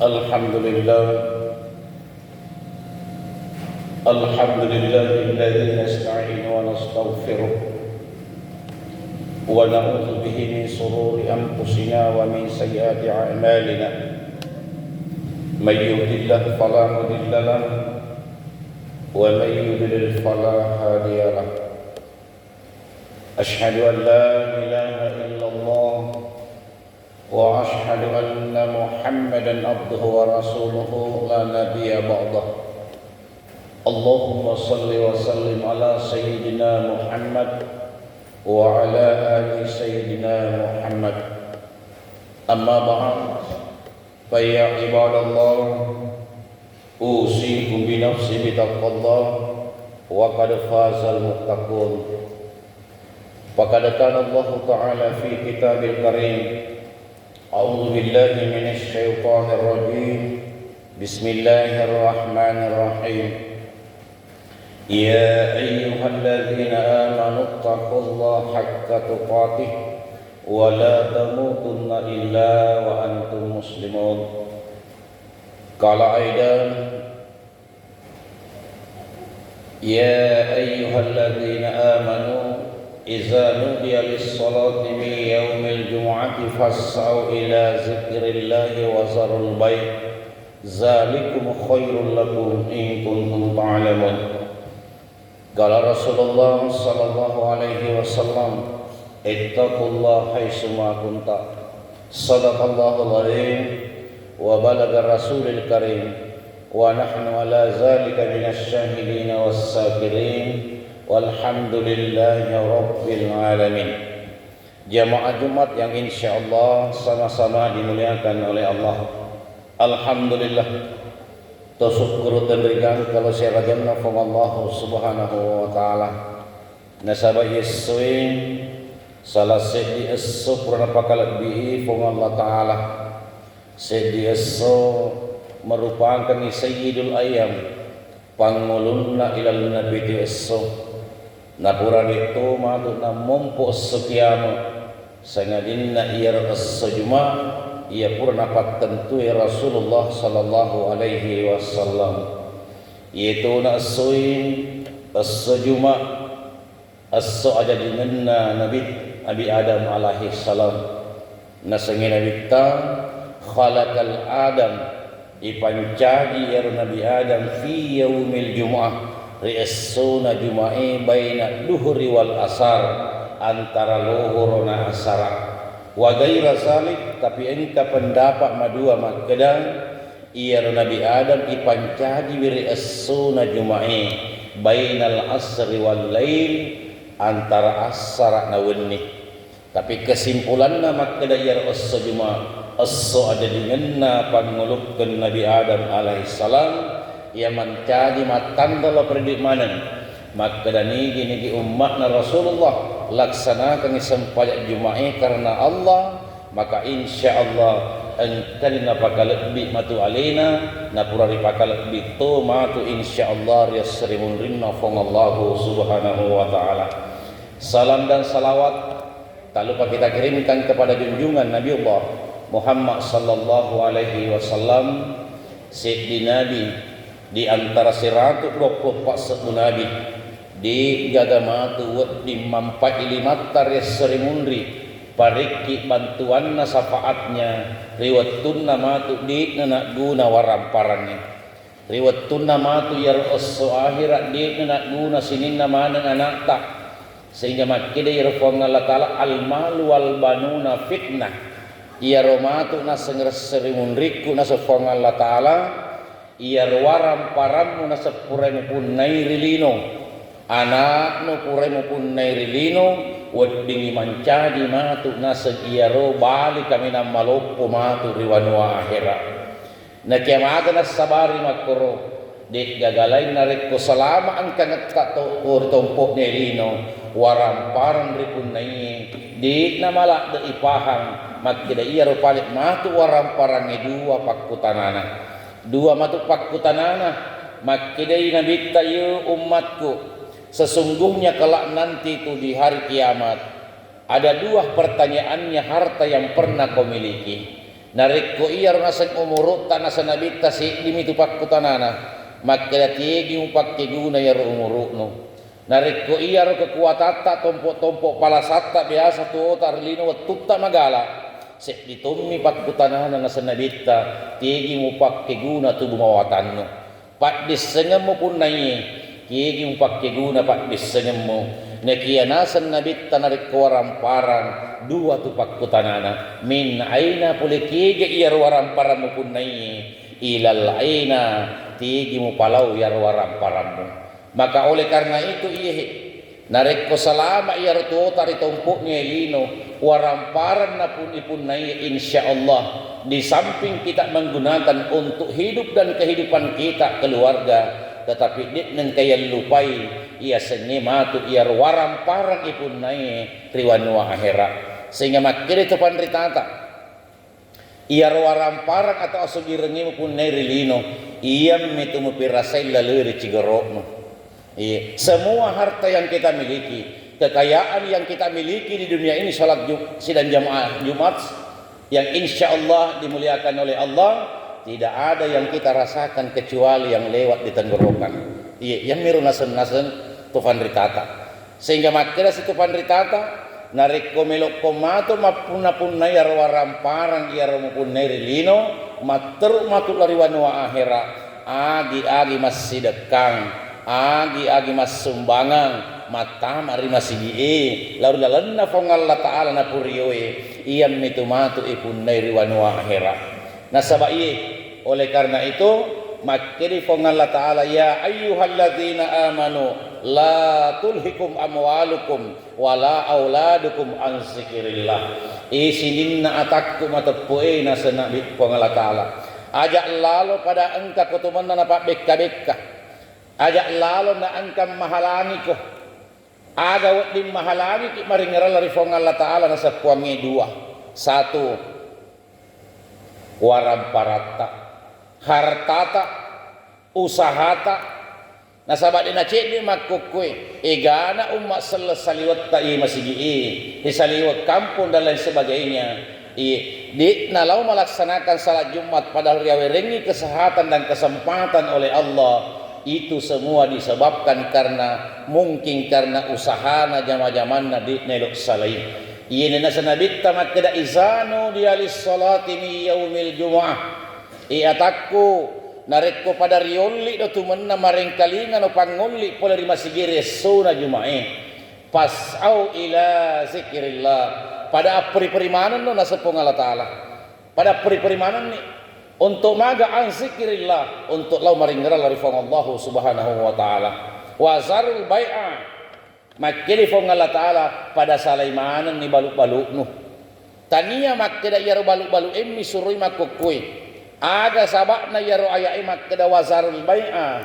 Alhamdulillah, alhamdulillahilladzi nasta'inu wa nastaghfiruh wa na'udzu bihi min shururi anfusina wa min sayyiati a'malina. May yahdihillahu fala mudilla lahu wa may yudlil fala hadiya lahu. Asyhadu an la ilaha illallah wa asyhadu anna Muhammadan abduhu wa rasuluhu la nabiyya ba'dahu. Allahumma salli wa sallim ala sayyidina Muhammad wa ala ali sayyidina Muhammad. Amma ba'd, fa ya ibadallah, usikum bi nafsi bi taqwallah wa qad fazal muttaqun. Faqad qala Allah ta'ala fi kitabil karim, a'udzu billahi minasy syaithanir rajim. Bismillahirrahmanirrahim. Ya ayyuhalladzina amanu taqullaha haqqa tuqatih wa la tamutunna illa wa antum muslimun. Qala aidan, ya ayyuhalladzina amanu idza nudiya lis-salati min yaumil jumu'ati fas'au ila dzikrillahi wa zarul bai', dzalikum khairul lakum in kuntum ta'lamun. Qala Rasulullah sallallahu alaihi wasallam, ittaqullaha haitsu ma kuntum. Shadaqallahul azim wa balagha rasulul karim wa nahnu ala zalika minasy syahidin was-sakirin. Walhamdulillahi rabbil alamin. Jamaah Jumat yang insyaallah sama-sama dimuliakan oleh Allah. Alhamdulillah, syukur dan berikan kalau saya rajanna from Allah subhanahu wa ta'ala. Nasaba yessuin salah sedi esso purana pakalat bihi from Allah ta'ala. Sedi esso merupakan sayyidul ayam, pangulunna ilal nabi di esso. Napura itu matu na mompo sekiamu sangadinna iyar as-sajuma ia purna patentu Rasulullah sallallahu alaihi wasallam, yaitu na as-suin as-sajuma as-so aja dinna nabi Abi Adam alaihi salam. Nasangina bitta khalaqal Adam ipancadi ya Nabi Adam fi yaumil jumu'ah ri'essuna juma'i baina duhri wal asar, antara luhur na asar. Wa gaira zalik, tapi engka pendapat madua makadang iya Nabi Adam ipancadi ri'essuna juma'i bainal asri wal lail, antara asar na wenni. Tapi kesimpulanna makada iya assa juma'a asso ada dingenna pangulukkeun Nabi Adam alaihi salam ia mencari matanda la perdimanan. Maka dani gini umatna Rasulullah laksanakan sempajak Juma'i karena Allah, maka insyaallah engkalina pakal lebih matu alina napura pakal lebih to matu insyaallah yasrimun rinna fongallahu subhanahu wa ta'ala. Salam dan salawat tak lupa kita kirimkan kepada junjungan Nabi Allah Muhammad sallallahu alaihi wasallam, sayyidina Nabi di antara 124 nabi di gagamatu di mampat ilimatar serimundri pariki bantuan safaatnya riwatun namatu di nak guna waramparannya riwatun namatu yar osso akhirat di nak guna sinin namana anak tak, sehingga makida yarfona la taala al malu wal banuna fitnah iya romatu nasengres serimundriku nasofona la taala iya waram parammu na sepuremu pun nairilino anak no puremu pun nairilino wadingi mancadi matu na segiaro bali kami na malopo matu riwanua akhirah na kiamata na sabari makoro di gagalain na reko salama ang kangat kato urtompok nilino waram parang ripun nai di na malak da ipahang magkida iya ro palit matu waram parang dua pakutanana dua matu pakutanana makidai nabi tayu umatku, sesungguhnya kelak nanti itu di hari kiamat ada dua pertanyaannya harta yang pernah kau miliki. narikko iya nasan umurut tanah sanabita si dimitu pakkutanana makka tiegi upakke guna ya umurutno narikko iya ro kekuatata tompo-tompo palasatta biasa tu tarlino wattutta magala se ditummi pakkutanana nasan nabita tiegi upakke guna tu bumawatanno pak disengemu pun nai tiegi upakke guna pak disengemu nasan nabita narikko waramparan dua tu pakkutanana min aina pule kiege iyar waramparammu punnai ilal aina tiigi mu palau yar waramparammu maka oleh karena itu iye narekko salama iyar tu tari tompoknya lino waramparan na pun ipunnai insyaallah di samping kita menggunakan untuk hidup dan kehidupan kita keluarga tetapi dit neng kaya lupai ia sengematu iyar waramparan ipunnai riwanua akhirat sehingga makiri tu pandritata ia waramparan atau asugi rengi pun nerilino ia mitu mupirasai laluri cigarokno iya semua harta yang kita miliki kekayaan yang kita miliki di dunia ini salat sidang jamaah Jumat yang insyaallah dimuliakan oleh Allah tidak ada yang kita rasakan kecuali yang lewat di tenggorokan iya yang miru nasen-nasen tu pandritata sehingga makira situ pandritata narik komelok komato mapuna punna yar waramparan yar mupuna rilino mater matut lari wanua akhira agi mas sidekang agi mas sumbangan mata mari masigi lalu lalenna fong Allah taala na purioe iyam mitu matu ipunna riwanua akhira nasabai oleh karena itu makiri fong Allah taala ya ayyuhalladzina amanu la tulhikum amwalukum wala auladukum an zikrillah isininna atakku matepoe na senabi fong Allah taala ajak lalu pada engka kutumanna na pak bekka ajak lalu na engka mahalani ko aga wadin mahalani ki maringeral dari fong Allah taala na sapuangi dua satu waramparatta hartata usahata nasabat dina cek ni makukui egana umat saliwat tai masigi disaliwat kampung dan lain sebagainya di nalau melaksanakan salat Jumat padahal riawe rengi kesehatan dan kesempatan oleh Allah itu semua disebabkan karena mungkin karena usahana jama-jamanna di nelok salai ini nasanabit tamat kada izanu dialis salati mi yaumil jumu'ah atakku narekko pada riolli do tumenna maring kalingan no pangolli pola di masigire suna jumae pas au ila zikrillah pada peri-perimanan no nasepong Allah taala pada peri-perimanan ni untuk maga an zikrillah untuk lau maringera lari fong Allah subhanahu wa taala wa zarul bai'a makili fong Allah taala pada salaimanan ni baluk-baluk nu tania makkeda yaro baluk-baluk emmi surui makukui aga sabakna yaro ayai makkeda wazarul bai'a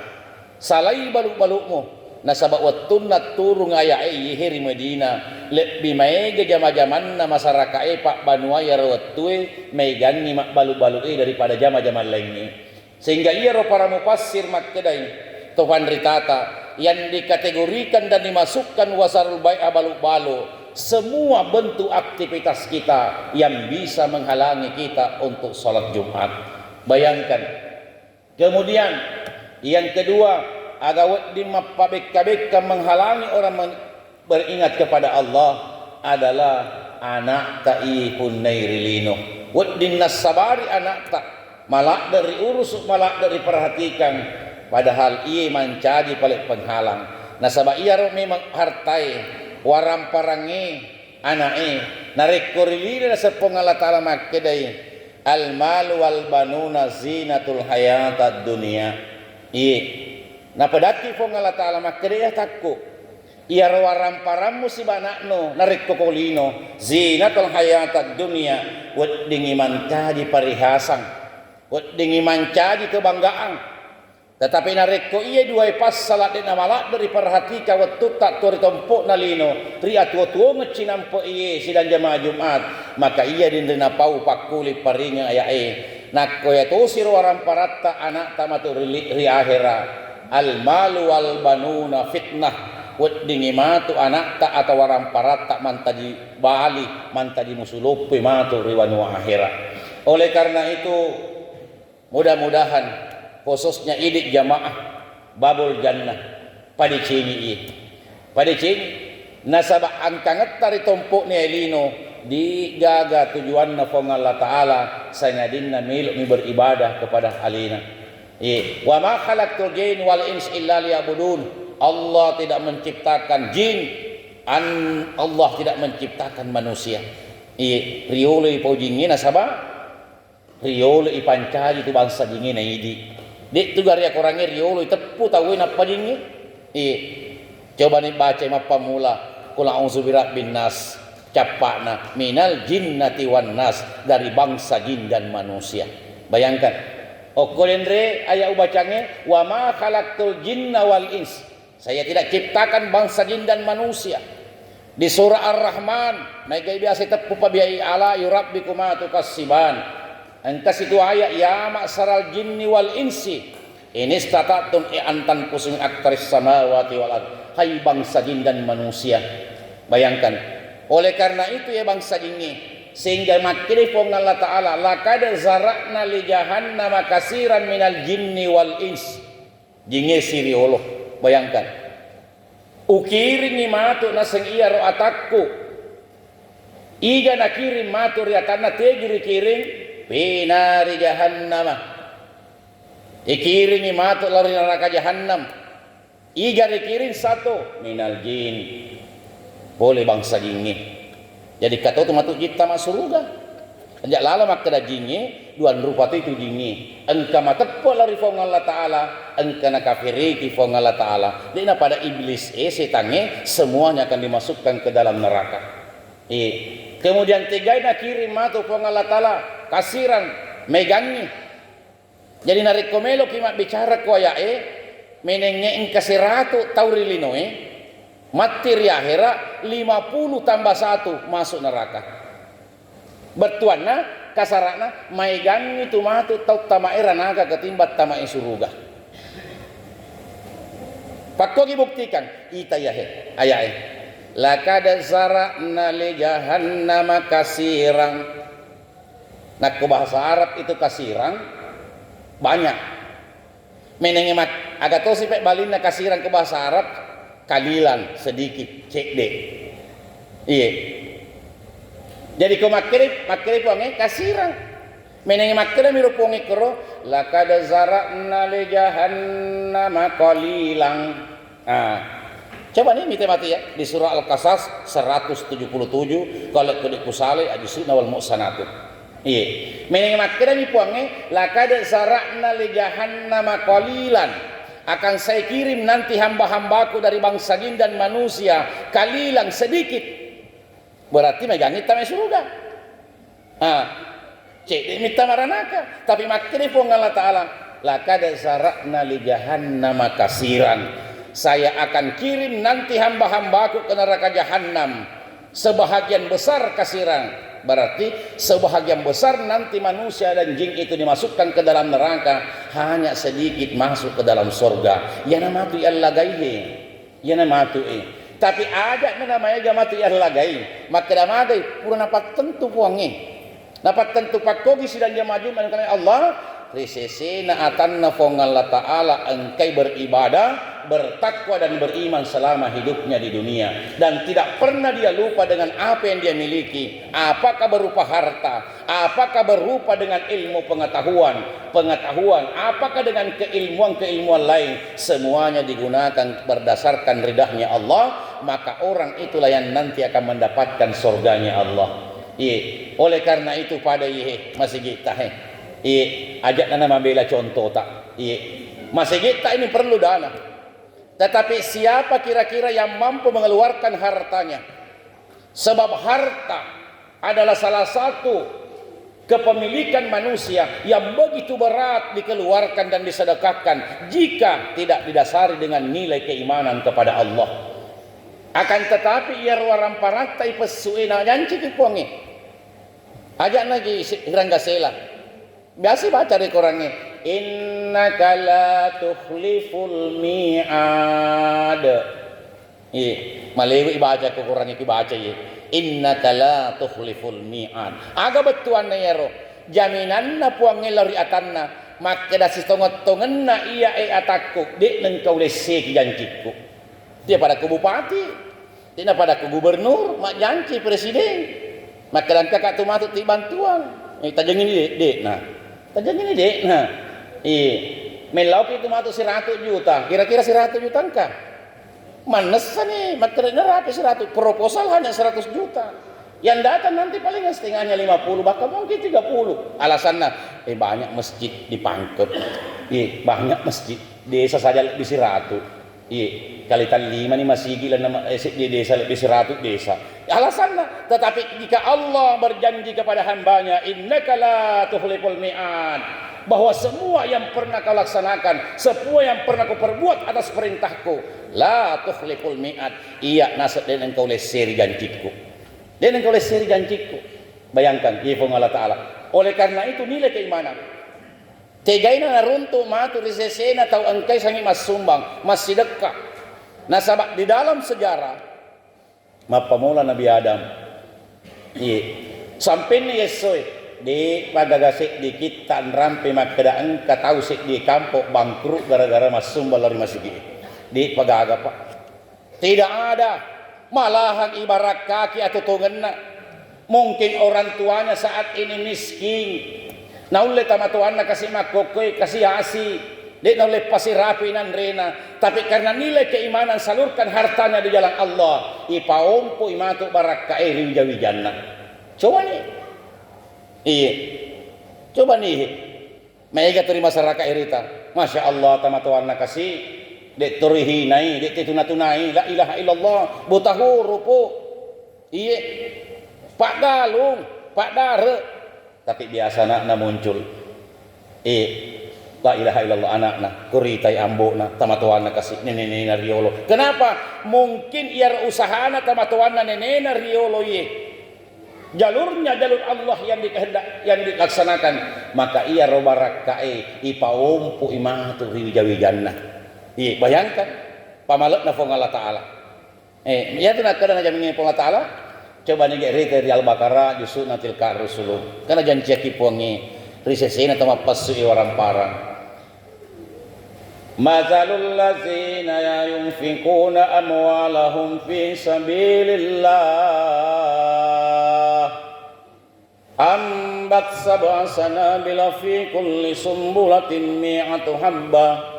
salai baluk-balukmu nasabak wattunna turung ayai yihiri Medina lebih maega jama-jamanna masyarakat pak banua yaro wattue meigani mak baluk-baluk daripada jama-jaman lainnya sehingga ia ro para mufassir makkedai tohan ritata yang dikategorikan dan dimasukkan wazarul bai'a baluk-baluk semua bentuk aktivitas kita yang bisa menghalangi kita untuk salat Jumat. Bayangkan. Kemudian yang kedua, agawat di mapabek-kabek menghalangi orang beringat kepada Allah adalah anak ta'i punairilino. Wad din nasabari anak tak malak dari urus malak dari perhatikan padahal ia mencari paling penghalang. Nasaba ia memang hartai waram parangi anake narekorilina sa pongala taala makkedai al mal wal banuna zinatul hayatad dunya napadaki pongala taala makkedai takku ia waram paramu si banakno narekokolino zinatul hayatad dunya wad dingi mancadi parihasan wad dingi mancadi kebanggaan. Tetapi nareko iya dua pas salat di namalak dari perhatika waktu tak tori tompok nalino ria tua ngecinampo iye sidang jamaah Jumat maka iya dindena pau pakuli paringa ayae nakko ya to siro waram paratta anak tamatu ri akhira al malu wal banuna fitnah wad dingi matu anak tak atau waram paratta mantadi bali mantadi musulupi matu riwanu akhira Oleh karena itu mudah-mudahan khususnya idik jamaah babul jannah pada cini nasabah angkanget tari tompok ni elino digaga tujuan na fong Allah Ta'ala sanyadinna miluk mi beribadah kepada alina. Wa ma khalaqtul jin wal ins illa liya'budun. Allah tidak menciptakan jin, Allah tidak menciptakan manusia. Riolo ipau jingin nasabah riolo ipancari tu bangsa jingin na idi. Dik tu gari orangnya riolo tepu tawin apa jingin. Coba nih baca mapa mula kul a'udzu birabbin nas capakna minal jinnati wan nas, dari bangsa jin dan manusia. Bayangkan okolendre ayat ubacanya wa ma khalaqtul jinna wal ins, saya tidak ciptakan bangsa jin dan manusia. Di surah Ar-Rahman mereka biasa tepu pabiai ala yurabbikuma tukasiban, engkas itu ayat ya ma'saral jinni wal insi ini statatum antan pusing aktaris samawati wal ard, hai bangsa jin dan manusia. Bayangkan, oleh karena itu ya bangsa jinni sehingga makiri pong Allah Ta'ala laqad zara'na li jahannama kasiran minal jinni wal ins, jinni siri Allah. Bayangkan ukiringi matu naseng iya ro atakku iga nakirim matu riatana tegiri kiring pinari jahannama ikiringi matu lari neraka jahannam iga dikiring satu minal jin, boleh bangsa jinni. Jadi kata tu matu kita masuk surga. Anjak lala makada jinni duan rupa itu jinni. Engka matepo lari fong Allah Ta'ala, engka na kafiri ki fong Allah Ta'ala. Dina pada iblis setange semuanya akan dimasukkan ke dalam neraka. Kemudian tiga na kirim matu fong Allah Ta'ala kasiran megangi. Jadi narik komelo kimak bicara kuaya menenge engka seratu taurilino mati riahera 50 tambah 1 masuk neraka. Bertuanna kasarana maigan itu matu tau tamaera naga ketimbat tamai suruga. Pakko dibuktikan itayahe ayahe. Laqad zara'na li jahannama kasiran. Nah ke bahasa Arab itu kasiran banyak. Menenge mat agak tau sih balina kasiran ke bahasa Arab kalilan sedikit cek deh. Iya. Jadi ko makrib wange kasiran. Menenge makrib miru ponge kero laqad zara'na li jahannama qalilan. Coba nih mite mati ya di surah Al-Qasas 177 kalau kudik kusale ajusuna wal muhsanatu. Iya. Menenge makrib mi ponge laqad zara'na li jahannama qalilan. Akan saya kirim nanti hamba-hambaku dari bangsa jin dan manusia kalilang sedikit, berarti megangit tamai surga. Cek minta maranaka, tapi makri pun Allah Ta'ala laqad zara'na li jahannama kasiran, saya akan kirim nanti hamba-hambaku ke neraka jahannam sebahagian besar kasiran. Berarti sebahagian besar nanti manusia dan jin itu dimasukkan ke dalam neraka, hanya sedikit masuk ke dalam surga. Ya namatu Allah gaihe, ya namatu tapi ada namanya gamatu Allah gai, maka damadai pura napat tentu puangi, napat tentu pakogi sidang dia maju mengenai Allah. Risese na atanna fong Allah Ta'ala engkai beribadah, bertakwa dan beriman selama hidupnya di dunia, dan tidak pernah dia lupa dengan apa yang dia miliki, apakah berupa harta, apakah berupa dengan ilmu pengetahuan, apakah dengan keilmuan lain, semuanya digunakan berdasarkan ridahnya Allah, maka orang itulah yang nanti akan mendapatkan surganya Allah. Oleh karena itu pada masih kita ajak nana membela contoh tak. Masih kita ini perlu dana. Tetapi siapa kira-kira yang mampu mengeluarkan hartanya? Sebab harta adalah salah satu kepemilikan manusia yang begitu berat dikeluarkan dan disedekahkan jika tidak didasari dengan nilai keimanan kepada Allah. Akan tetapi ia ruarang paratai pesuina janji kipongi. Ajak lagi rangga sela. Biasa baca di Qurannya, innaka la tukhliful mi'ad. Malewi baca ke Quran iki baca ye. Innaka la tukhliful mi'ad. Aga betuan ya ro. jaminan na puang ngelari atanna maka dah sitongot-tongen na iya atakku dek neng kau lese ki janjiku dia pada ke bupati dia pada ke gubernur mak janji presiden maka dan kakak tu matut ti bantuan tajang ini dek nah tajang ini dek nah melau itu matut 100 juta kira-kira 100 juta kah manes nih maka rapi 100 proposal hanya 100 juta yang datang nanti paling setengahnya 50 bahkan mungkin 30 alasannya banyak masjid dipangkep banyak masjid desa saja lebih 100 kalitan 5 nih masih gila nama di desa lebih 100 desa alasannya tetapi jika Allah berjanji kepada hambanya innaka la tukhliful mi'ad bahwa semua yang pernah kau laksanakan semua yang pernah kau perbuat atas perintahku la tukhliful mi'ad iya nasab dan engkau leseri janjiku dan engkau leseri janjiku bayangkan yifung Allah Ta'ala oleh karena itu nilai keimanan tegaina na runtuh matu risesena tau engkai sangi mas sumbang masih dekat nah sabak di dalam sejarah mapamula Nabi Adam sampai ni yesoy di pagagasik di kita rampe makadaan katau sik di kampung bangkrut gara-gara mas sumbang lari masih di pagaga pak tidak ada malahan ibarat kaki atau tongena mungkin orang tuanya saat ini miskin naule tamatuanna kasih makokoi kasih asi dek naule pasti rapi nan rena tapi karena nilai keimanan salurkan hartanya di jalan Allah ipaompo imatu barakka rinjawi jannah coba nih coba nih mega terima masyarakat irita masya Allah tamatuanna kasih dek turihi nai dek tunai la ilaha illallah butahu rupu Pak Galung Pak Dare tapi biasa na muncul la ilaha illallah anakna kuritai ambokna tamatuanna kasih nenena riolo kenapa mungkin ia usahana tamatuanna nenena riolo jalurnya jalur Allah yang dikehendak yang dilaksanakan maka ia robarakae ipaumpu imatu rijawi jannah bayangkan pamalak na fong Allah Ta'ala ya tu nak kada jamin fong Allah Ta'ala coba ni rite di Al-Baqarah justru natil ka rusulu kana janji ki pongi risesena tama pasu orang parang mazalul ladzina yunfiquna amwalahum fi sabilillah ambat sab'a sanabila fi kulli sumbulatin mi'atu habbah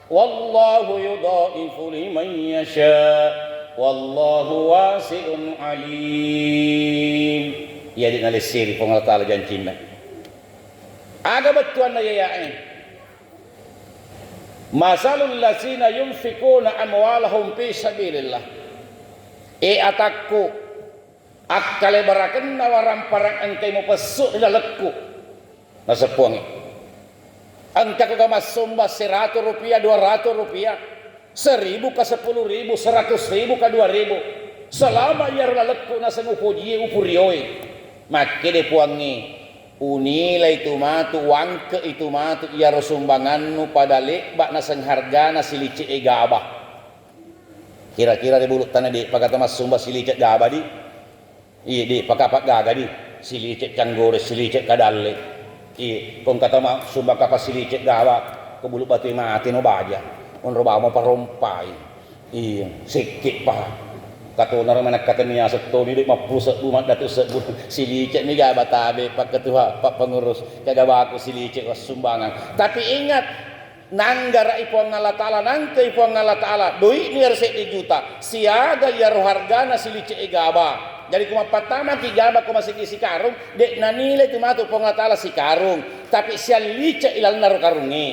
wallahu yudha'ifu liman yasha wallahu wasi'un alim ya di nalisiri pong Allah Ta'ala janjina aga batuan na yayain masalul lazina yunfikuna amwalahum fi sabilillah atakku akkale baraken na waramparang angkay mo pasuk lalakku nasapuangi angka kegamas sumba 100 rupiah 200 rupiah 1000 ke 10.000 100.000 ke 2.000 selama ia lalekku nasa ngupuji upurioi makke de puangi unilai itu matu wangke itu matu ia sumbangannu pada lekbak nasang harga na silice gabah kira-kira di bulut tanah di pagata mas sumba silice gabah di di pakapak gaga di silice canggore silice kadalle kung kata ma sumba kapas silicet gawa kebulu batu mati no baja on roba mo parompai sikit pa kato na raman kata niya sa to ni mapusa umat datu sebut silicet ni gawa tabe pak ketua pak pengurus kagawa ko silicet was sumbangan tapi ingat nanggara ipong Allah Ta'ala nangke ipong Allah Ta'ala doi ni resek di juta siaga ya hargana silicet gawa jadi kuma pertama 3 kuma si karung dek na nilai tumatu pong Allah Ta'ala si karung tapi siya lica ilal naru karungi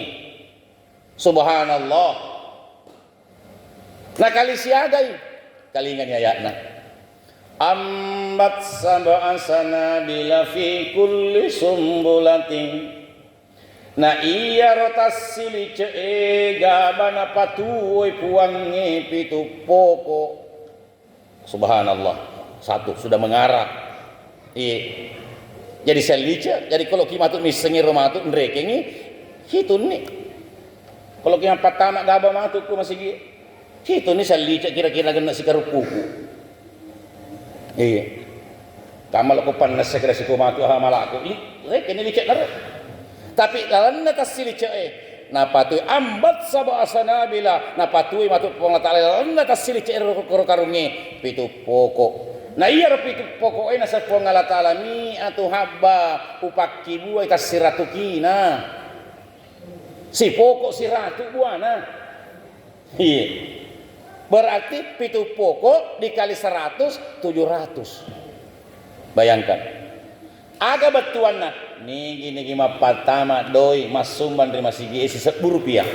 subhanallah nah kali siagai kalingan yayakna ambat sab'a sanabila fi kulli sumbulatin na iya rotas silice gabana patuoi puangi pitu poko subhanallah satu sudah mengarah jadi selica jadi kalau kimatut misengi romatut nrekengi hitun nih kalau kimat pertama gaba matut ku masih hitun nih selica kira-kira kena si karupuku Kamal ko pan na sekresi ko matu hamala ko. Kini licek naro. Tapi dalam natas silicek napatui ambat saba asanabila napatui matu pengatala natas silicek karungi pitu pokok. Na iya pitu pokok ay nasa pengatala mi atu habba upakkibu ay tasiratu kina. Si pokok si ratu buana. Iya. Berarti pitu pokok dikali 100 700. Bayangkan. Aga batuan nigi mah pertama doi masumban terima sigi isi Rp10.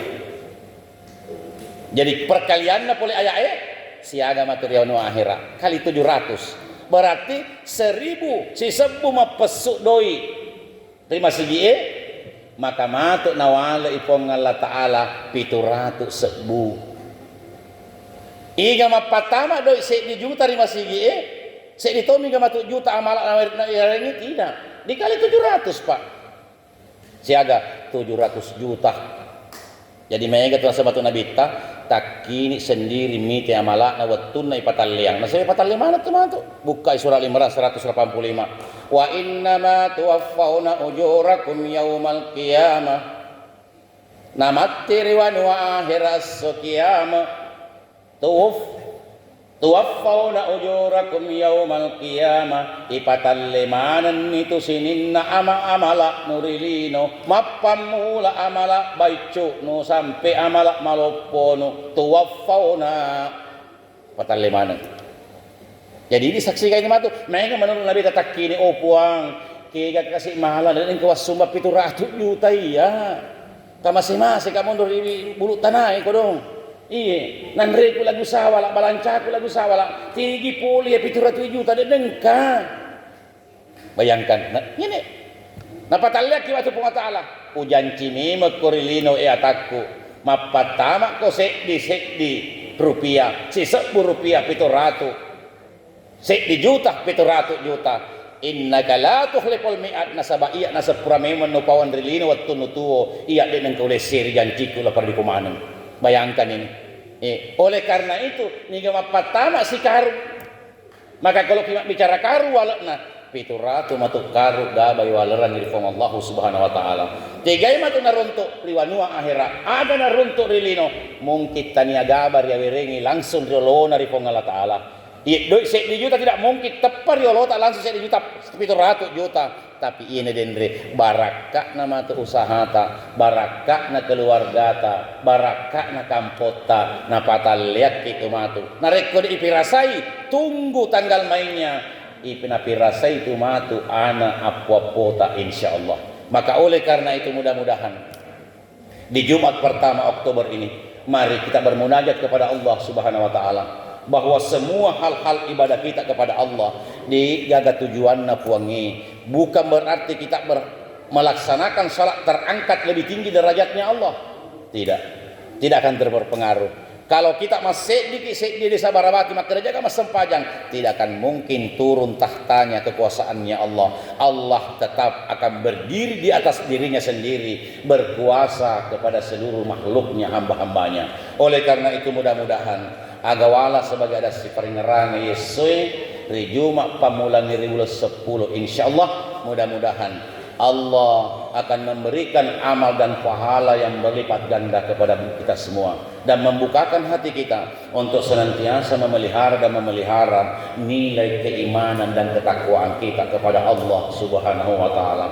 Jadi perkalian na boleh ayah siaga material nu akhirat kali 700. Berarti 1000 si sebu mah pesuk doi terima sigi maka matuk nawala ipong Allah Ta'ala 700 sebu. Iga mah pertama doi di juta terima sigi saya ditomi ke matu juta amalak na ini tidak dikali 700 Pak siaga 700 juta jadi mega tuan sebatu nabita tak kini sendiri mite amalak na watun na ipataliang na saya ipataliang mana tu matu buka surah Al-Imran 185 wa innama tuwaffawna ujurakum yaumal qiyamah namatiri wa akhiras qiyamah tuwaffawna ujurakum yaumal qiyamah ipatallemanan itu sininna amala nurilino mappamula amala baicu no sampai amala malopono tuwaffawna patallemanan. Jadi disaksikan itu mereka menurut Nabi tak kini puang kiga kasih mahala dan kawas sumba 700 juta iya kamasih-masih kamu dari bulu tanah ko dong. Iya, nanre ko lagu sawala, balanca ko lagu sawala, tigi puli 700 juta de dengka. Bayangkan, ini. Napatalya ki watu punga taala, ujan cimi makorilino atakku. Mapatama ko sekdi rupiah, si Rp10 700. Sekdi juta 700 juta. Innaka la tukhliful mi'at nasaba iya nasapura memon no pawan rilino wattu nutuo iya de nang kaulesir janjiku la pardi kumanang. Bayangkan ini. Oleh karena itu, niga mapatama si karu. Maka kalau kita bicara karu walakna, 700 matuk karu gabay walaran dari Allah Subhanahu wa taala. Tigay matuk naruntuk riwanua akhirat. Ada naruntuk rilino mungkin tania gabar ya wirengi langsung riolona ri Allah taala. Doi 1 juta tidak mungkin tepar riolo tak langsung 1 juta 700 juta. Tapi ini dendre barakah nama tu usaha ta, barakah na keluarga ta, barakah na kampota, na patal lihat itu matu. Na rekod ipirasai, tunggu tanggal mainnya. Ipinapirasai itu matu ana apwapota insyaallah. Maka oleh karena itu mudah-mudahan di Jumat pertama Oktober ini, mari kita bermunajat kepada Allah Subhanahu wa taala. Bahwa semua hal-hal ibadah kita kepada Allah dijaga tujuanna puangi bukan berarti kita melaksanakan salat terangkat lebih tinggi derajatnya Allah tidak akan berpengaruh. Kalau kita masih di desa Barabati maka derajatnya mas sempajang tidak akan mungkin turun tahtanya kekuasaannya Allah tetap akan berdiri di atas dirinya sendiri berkuasa kepada seluruh makhluknya hamba-hambanya. Oleh karena itu mudah-mudahan agawala sebagai ada si peringeran Yesus rijuma pamulan riwulah 10 insyaallah mudah-mudahan Allah akan memberikan amal dan pahala yang berlipat ganda kepada kita semua dan membukakan hati kita untuk senantiasa memelihara nilai keimanan dan ketakwaan kita kepada Allah Subhanahu wa taala.